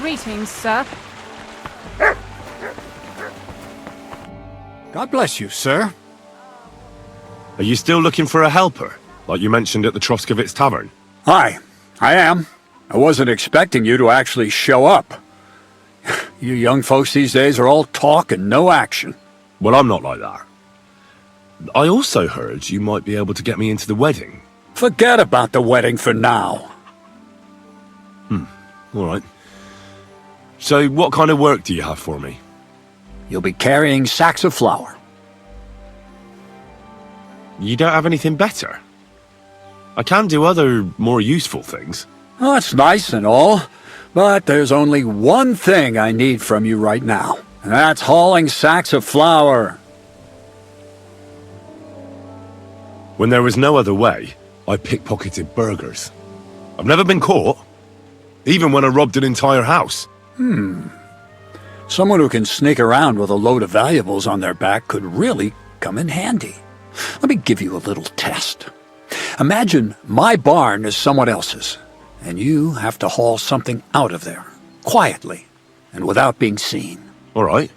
Greetings, sir. God bless you, sir. Are you still looking for a helper, like you mentioned at the Troskovitz Tavern? Hi, I am. I wasn't expecting you to actually show up. You young folks these days are all talk and no action. Well, I'm not like that. I also heard you might be able to get me into the wedding. Forget about the wedding for now. All right. So, what kind of work do you have for me? You'll be carrying sacks of flour. You don't have anything better? I can do other, more useful things. Oh, that's nice and all, but there's only one thing I need from you right now, and that's hauling sacks of flour. When there was no other way, I pickpocketed burgers. I've never been caught, even when I robbed an entire house. Someone who can sneak around with a load of valuables on their back could really come in handy. Let me give you a little test. Imagine my barn is someone else's, and you have to haul something out of there, quietly, and without being seen. All right.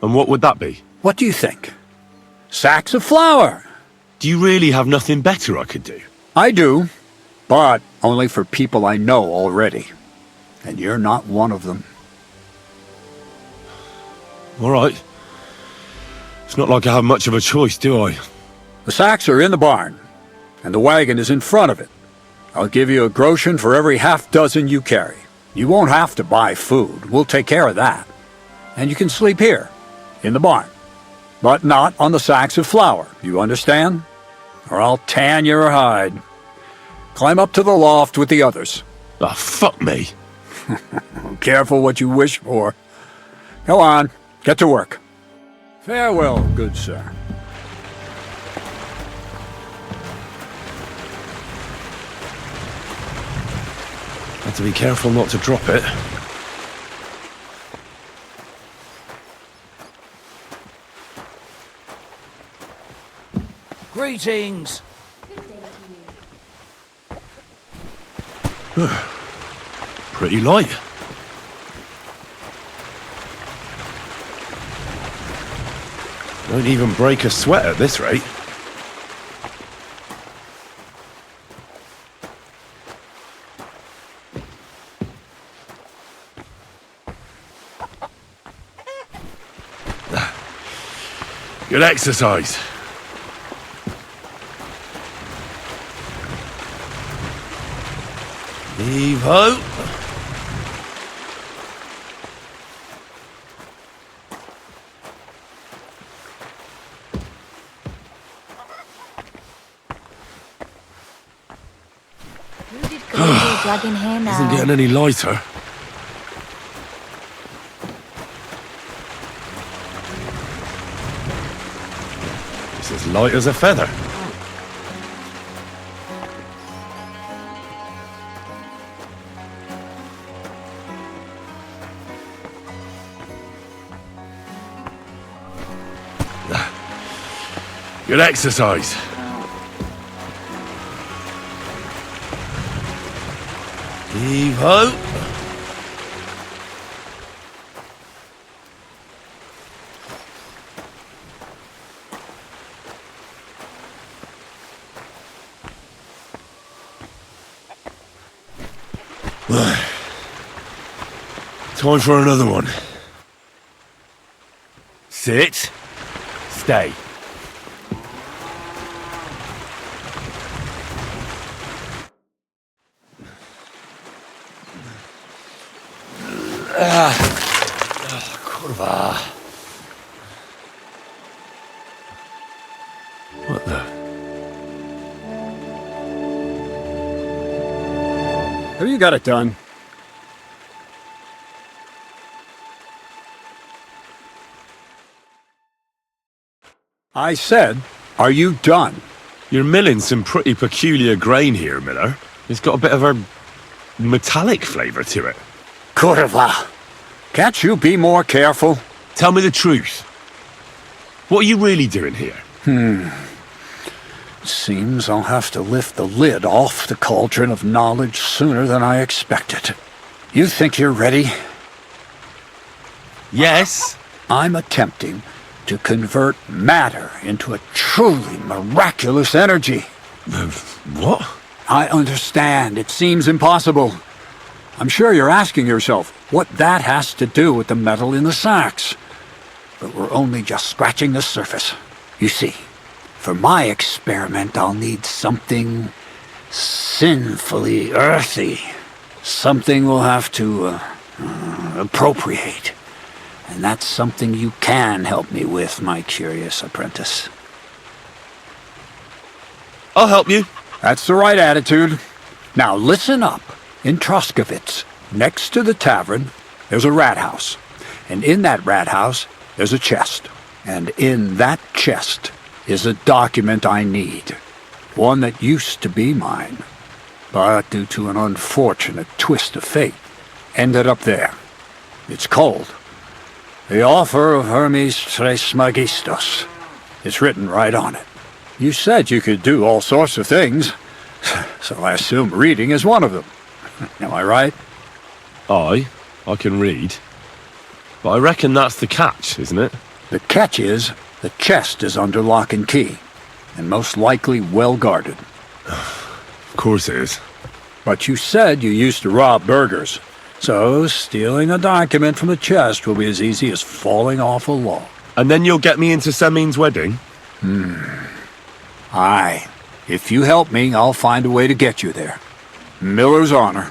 And what would that be? What do you think? Sacks of flour! Do you really have nothing better I could do? I do, but only for people I know already. And you're not one of them. All right. It's not like I have much of a choice, do I? The sacks are in the barn, and the wagon is in front of it. I'll give you a groschen for every half dozen you carry. You won't have to buy food. We'll take care of that. And you can sleep here, in the barn. But not on the sacks of flour, you understand? Or I'll tan your hide. Climb up to the loft with the others. Ah, fuck me. Careful what you wish for. Go on, get to work. Farewell, good sir. Have to be careful not to drop it. Greetings! Pretty light. Won't even break a sweat at this rate. Good exercise. Heave ho. Who did Gringo drag in here now? Isn't getting any lighter. It's as light as a feather. Good exercise. Heave ho. Time for another one. Sit. Stay. Kurwa. What the? Have you got it done? I said, are you done? You're milling some pretty peculiar grain here, Miller. It's got a bit of a metallic flavour to it. Kurwa. Can't you be more careful? Tell me the truth. What are you really doing here? Seems I'll have to lift the lid off the cauldron of knowledge sooner than I expected. You think you're ready? Yes. I'm attempting to convert matter into a truly miraculous energy. What? I understand. It seems impossible. I'm sure you're asking yourself what that has to do with the metal in the sacks. But we're only just scratching the surface. You see, for my experiment, I'll need something sinfully earthy. Something we'll have to appropriate. And that's something you can help me with, my curious apprentice. I'll help you. That's the right attitude. Now listen up. In Troskovitz, next to the tavern, there's a rat house. And in that rat house, there's a chest. And in that chest is a document I need. One that used to be mine. But due to an unfortunate twist of fate, ended up there. It's called The Offer of Hermes Trismegistos. It's written right on it. You said you could do all sorts of things, so I assume reading is one of them. Am I right? I can read. But I reckon that's the catch, isn't it? The catch is, the chest is under lock and key, and most likely well guarded. Of course it is. But you said you used to rob burgers, so stealing a document from the chest will be as easy as falling off a log. And then you'll get me into Semin's wedding? Aye. If you help me, I'll find a way to get you there. Miller's honor.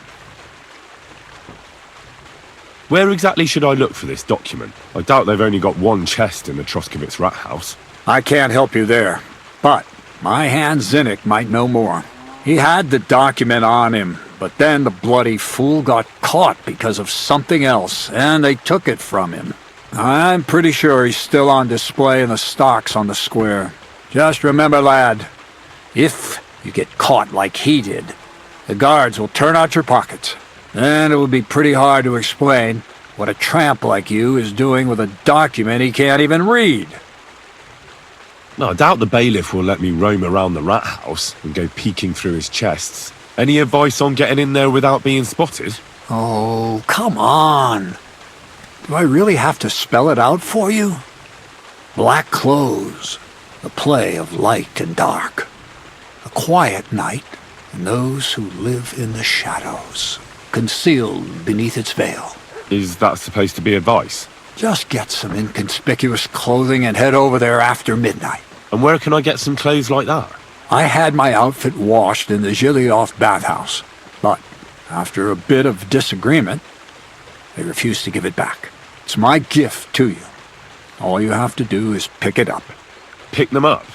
Where exactly should I look for this document? I doubt they've only got one chest in the Troskovitz rat house. I can't help you there, but my hand Zinnik might know more. He had the document on him, but then the bloody fool got caught because of something else, and they took it from him. I'm pretty sure he's still on display in the stocks on the square. Just remember, lad, if you get caught like he did, the guards will turn out your pockets. And it would be pretty hard to explain what a tramp like you is doing with a document he can't even read. No, I doubt the bailiff will let me roam around the rat house and go peeking through his chests. Any advice on getting in there without being spotted? Oh, come on. Do I really have to spell it out for you? Black clothes, the play of light and dark. A quiet night, and those who live in the shadows, concealed beneath its veil. Is that supposed to be advice? Just get some inconspicuous clothing and head over there after midnight. And where can I get some clothes like that? I had my outfit washed in the Gilioff bathhouse, but after a bit of disagreement, they refused to give it back. It's my gift to you. All you have to do is pick it up. Pick them up?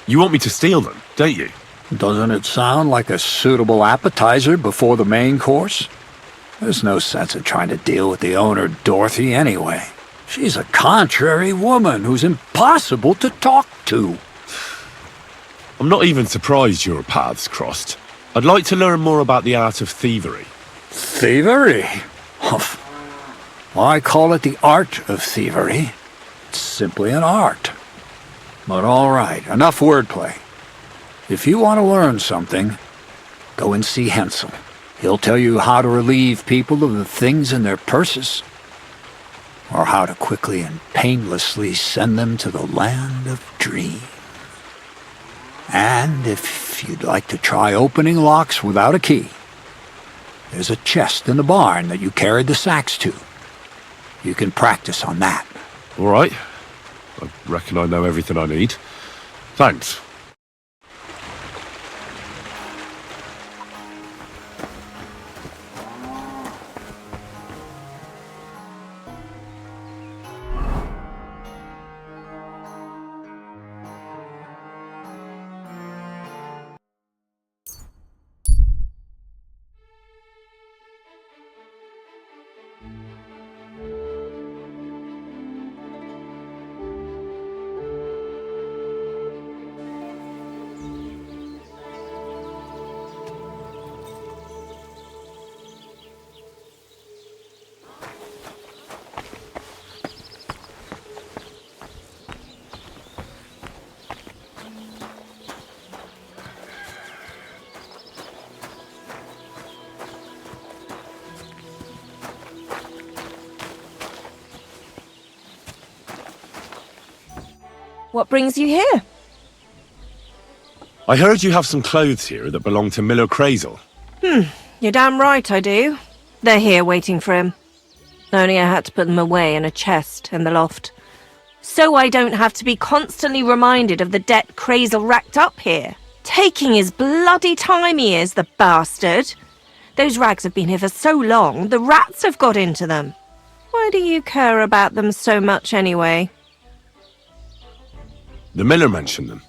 You want me to steal them, don't you? Doesn't it sound like a suitable appetizer before the main course? There's no sense in trying to deal with the owner, Dorothy, anyway. She's a contrary woman who's impossible to talk to. I'm not even surprised your paths crossed. I'd like to learn more about the art of thievery. Thievery? Humph. Well, I call it the art of thievery. It's simply an art. But all right, enough wordplay. If you want to learn something, go and see Hensel. He'll tell you how to relieve people of the things in their purses, or how to quickly and painlessly send them to the land of dreams. And if you'd like to try opening locks without a key, there's a chest in the barn that you carried the sacks to. You can practice on that. All right. I reckon I know everything I need. Thanks. What brings you here? I heard you have some clothes here that belong to Miller Crazel. You're damn right I do. They're here waiting for him. Only I had to put them away in a chest in the loft. So I don't have to be constantly reminded of the debt Crazel racked up here. Taking his bloody time he is, the bastard. Those rags have been here for so long, the rats have got into them. Why do you care about them so much anyway? The Miller mentioned them.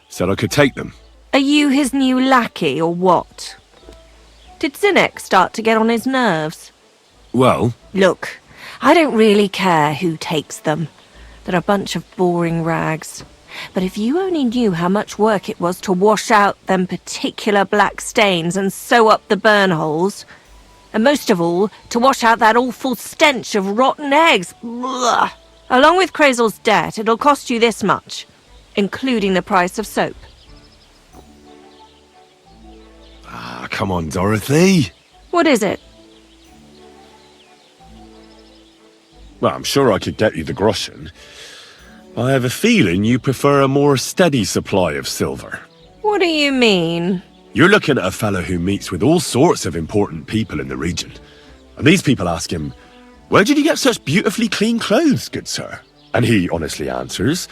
Said I could take them. Are you his new lackey or what? Did Zinnek start to get on his nerves? Well, Look, I don't really care who takes them. They're a bunch of boring rags. But if you only knew how much work it was to wash out them particular black stains and sew up the burn holes, and most of all, to wash out that awful stench of rotten eggs, blah. Along with Crazel's debt, it'll cost you this much, including the price of soap. come on, Dorothy. What is it? Well, I'm sure I could get you the groschen. I have a feeling you prefer a more steady supply of silver. What do you mean? You're looking at a fellow who meets with all sorts of important people in the region. And these people ask him, "Where did you get such beautifully clean clothes, good sir?" And he honestly answers,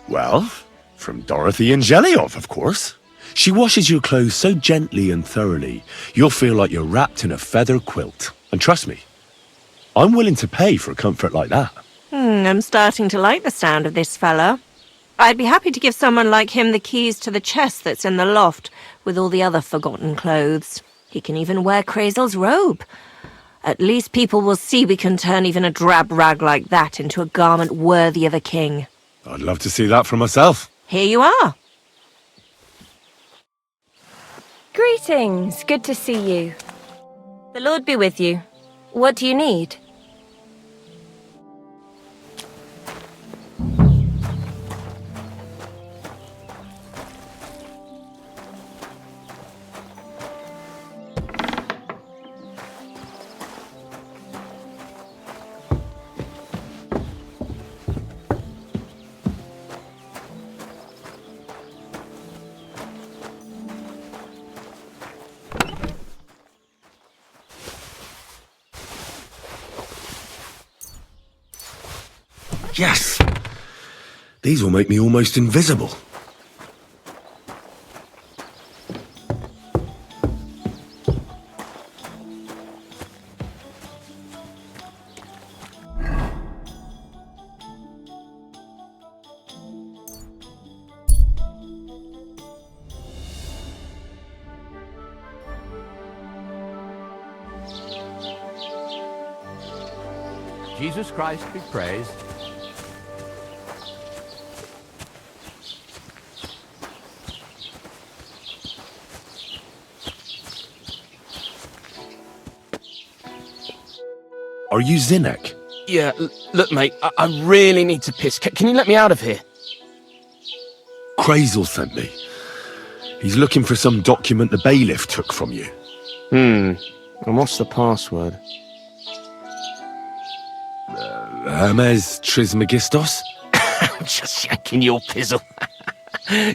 "Well, from Dorothy and Angeliov, of course. She washes your clothes so gently and thoroughly, you'll feel like you're wrapped in a feather quilt. And trust me, I'm willing to pay for comfort like that." I'm starting to like the sound of this fella. I'd be happy to give someone like him the keys to the chest that's in the loft with all the other forgotten clothes. He can even wear Crazel's robe. At least people will see we can turn even a drab rag like that into a garment worthy of a king. I'd love to see that for myself. Here you are. Greetings. Good to see you. The Lord be with you. What do you need? Yes! These will make me almost invisible. Jesus Christ be praised. Are you Zinnek? Yeah, look, mate, I really need to piss. Can you let me out of here? Crazel sent me. He's looking for some document the bailiff took from you. And what's the password? Hermes Trismegistos? Just yanking your pizzle.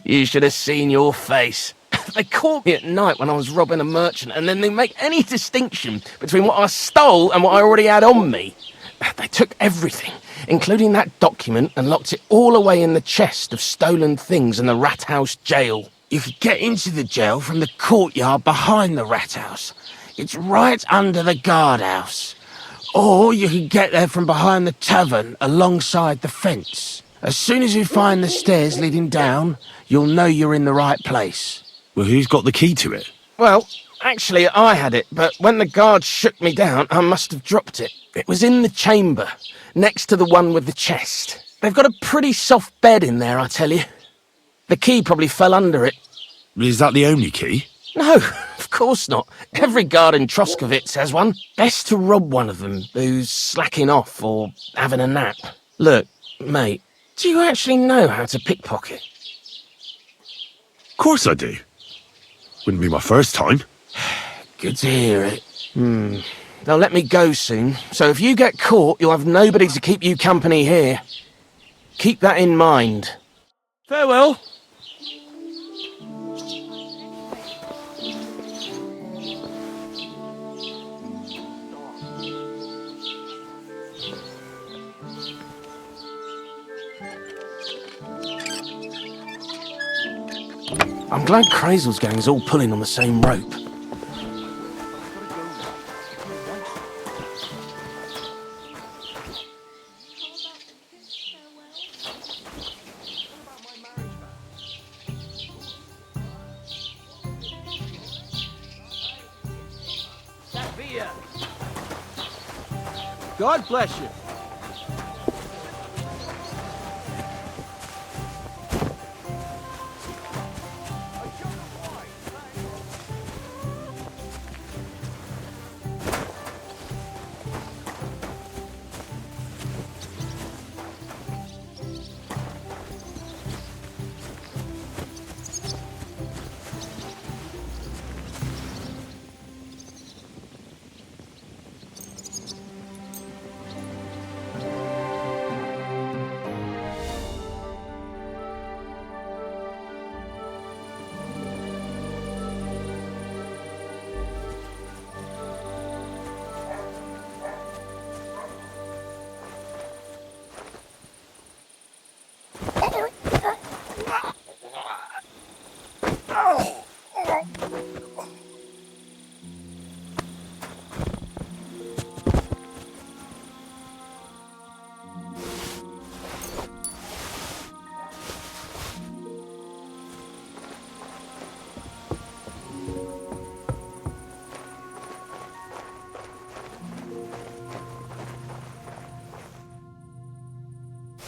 You should have seen your face. They caught me at night when I was robbing a merchant, and then they make any distinction between what I stole and what I already had on me. They took everything, including that document, and locked it all away in the chest of stolen things in the Rat House jail. You could get into the jail from the courtyard behind the Rat House. It's right under the guardhouse. Or you could get there from behind the tavern alongside the fence. As soon as you find the stairs leading down, you'll know you're in the right place. Well, who's got the key to it? Well, actually, I had it, but when the guards shook me down, I must have dropped it. It was in the chamber, next to the one with the chest. They've got a pretty soft bed in there, I tell you. The key probably fell under it. Is that the only key? No, of course not. Every guard in Troskovitz has one. Best to rob one of them who's slacking off or having a nap. Look, mate, do you actually know how to pickpocket? Of course I do. Wouldn't be my first time. Good to hear it. They'll let me go soon, so if you get caught, you'll have nobody to keep you company here. Keep that in mind. Farewell. I'm glad Crazel's gang's all pulling on the same rope. God bless you.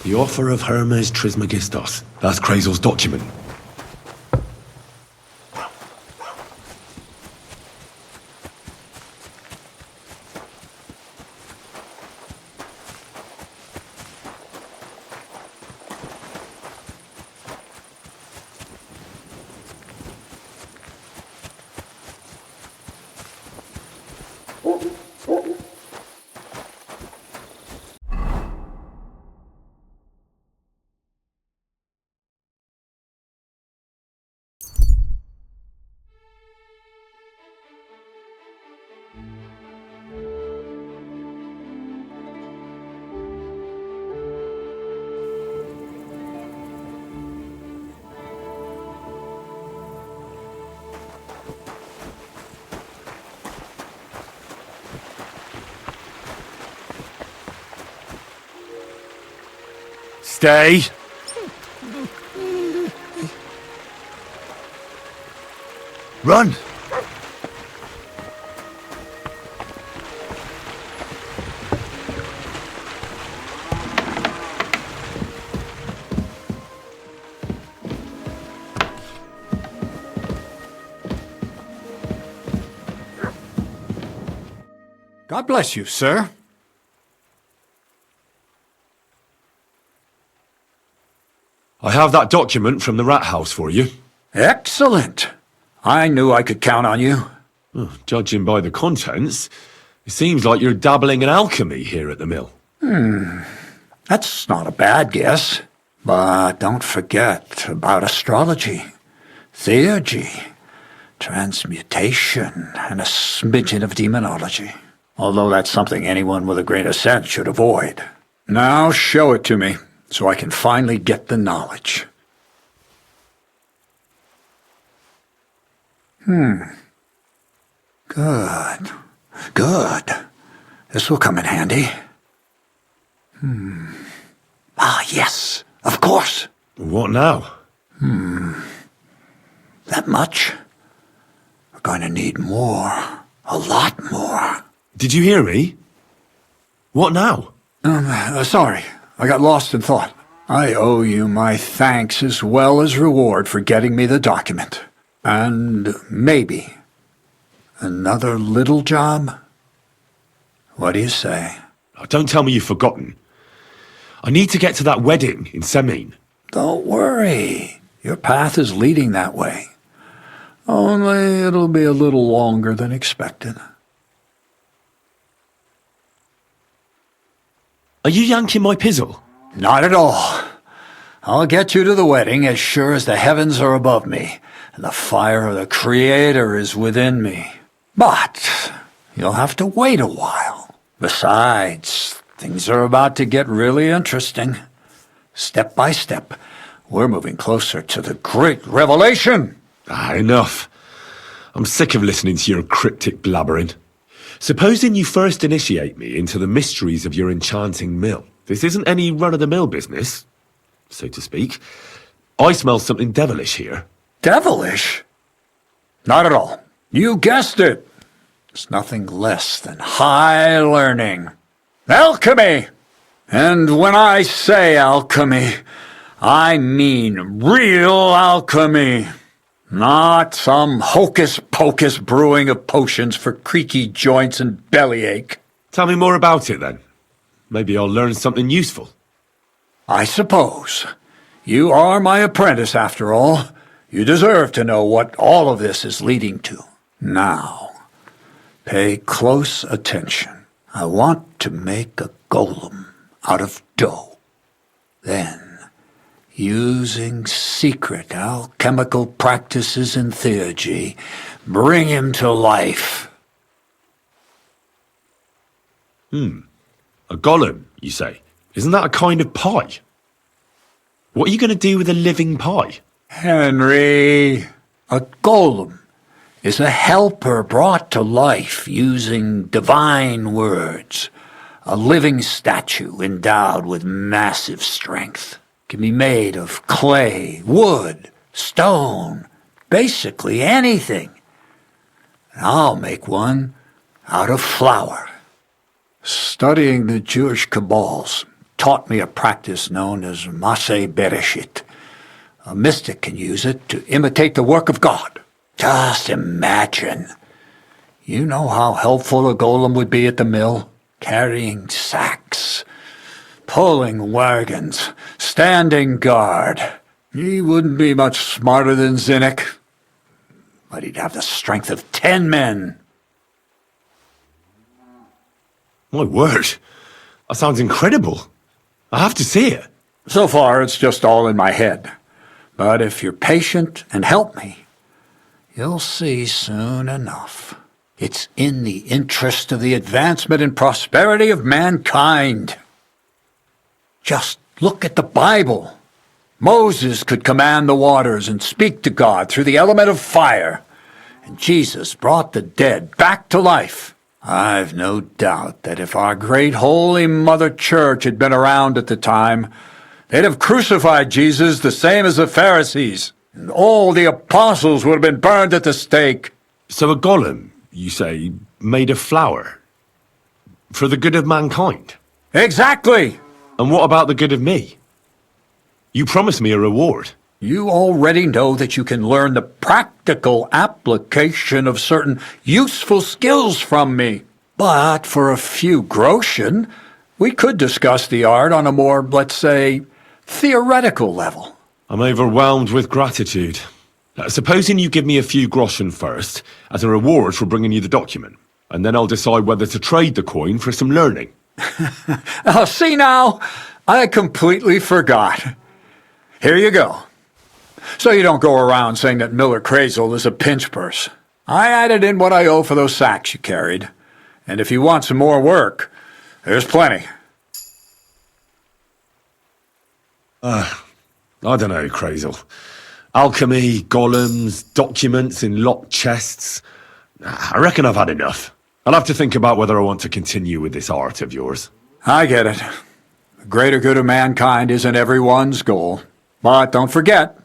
The offer of Hermes Trismegistos. That's Crazel's document. Stay! Run! God bless you, sir. I have that document from the rat house for you. Excellent. I knew I could count on you. Judging by the contents, it seems like you're dabbling in alchemy here at the mill. That's not a bad guess. But don't forget about astrology, theurgy, transmutation, and a smidgen of demonology. Although that's something anyone with a grain of sense should avoid. Now show it to me, so I can finally get the knowledge. Good. Good. This will come in handy. Ah, yes, of course. What now? That much? We're going to need more. A lot more. Did you hear me? What now? Sorry. I got lost in thought. I owe you my thanks as well as reward for getting me the document. And maybe another little job? What do you say? Don't tell me you've forgotten. I need to get to that wedding in Semin. Don't worry. Your path is leading that way. Only it'll be a little longer than expected. Are you yanking my pizzle? Not at all. I'll get you to the wedding as sure as the heavens are above me, and the fire of the Creator is within me. But you'll have to wait a while. Besides, things are about to get really interesting. Step by step, we're moving closer to the great revelation. Enough. I'm sick of listening to your cryptic blabbering. Supposing you first initiate me into the mysteries of your enchanting mill. This isn't any run-of-the-mill business, so to speak. I smell something devilish here. Devilish? Not at all. You guessed it. It's nothing less than high learning. Alchemy! And when I say alchemy, I mean real alchemy. Not some hocus-pocus brewing of potions for creaky joints and bellyache. Tell me more about it, then. Maybe I'll learn something useful. I suppose. You are my apprentice, after all. You deserve to know what all of this is leading to. Now, pay close attention. I want to make a golem out of dough. Then, using secret alchemical practices in theurgy, bring him to life. A golem, you say? Isn't that a kind of pie? What are you going to do with a living pie? Henry, a golem is a helper brought to life using divine words. A living statue endowed with massive strength. Can be made of clay, wood, stone, basically anything. And I'll make one out of flour. Studying the Jewish Kabbals taught me a practice known as Maseh Bereshit. A mystic can use it to imitate the work of God. Just imagine. You know how helpful a golem would be at the mill? Carrying sacks, pulling wagons, standing guard. He wouldn't be much smarter than Zinnik, but he'd have the strength of 10 men. My word. That sounds incredible. I have to see it. So far, it's just all in my head. But if you're patient and help me, you'll see soon enough. It's in the interest of the advancement and prosperity of mankind. Just look at the Bible. Moses could command the waters and speak to God through the element of fire, and Jesus brought the dead back to life. I've no doubt that if our great Holy Mother Church had been around at the time, they'd have crucified Jesus the same as the Pharisees, and all the apostles would have been burned at the stake. So a golem, you say, made of flour? For the good of mankind? Exactly! And what about the good of me? You promised me a reward. You already know that you can learn the practical application of certain useful skills from me. But for a few groschen, we could discuss the art on a more, let's say, theoretical level. I'm overwhelmed with gratitude. Supposing you give me a few groschen first, as a reward for bringing you the document, and then I'll decide whether to trade the coin for some learning. Oh, see now, I completely forgot. Here you go. So you don't go around saying that Miller Crazel is a pinch purse. I added in what I owe for those sacks you carried. And if you want some more work, there's plenty. I don't know, Crazel. Alchemy, golems, documents in locked chests. I reckon I've had enough. I'll have to think about whether I want to continue with this art of yours. I get it. The greater good of mankind isn't everyone's goal. But don't forget,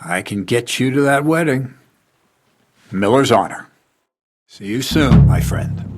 I can get you to that wedding. Miller's honor. See you soon, my friend.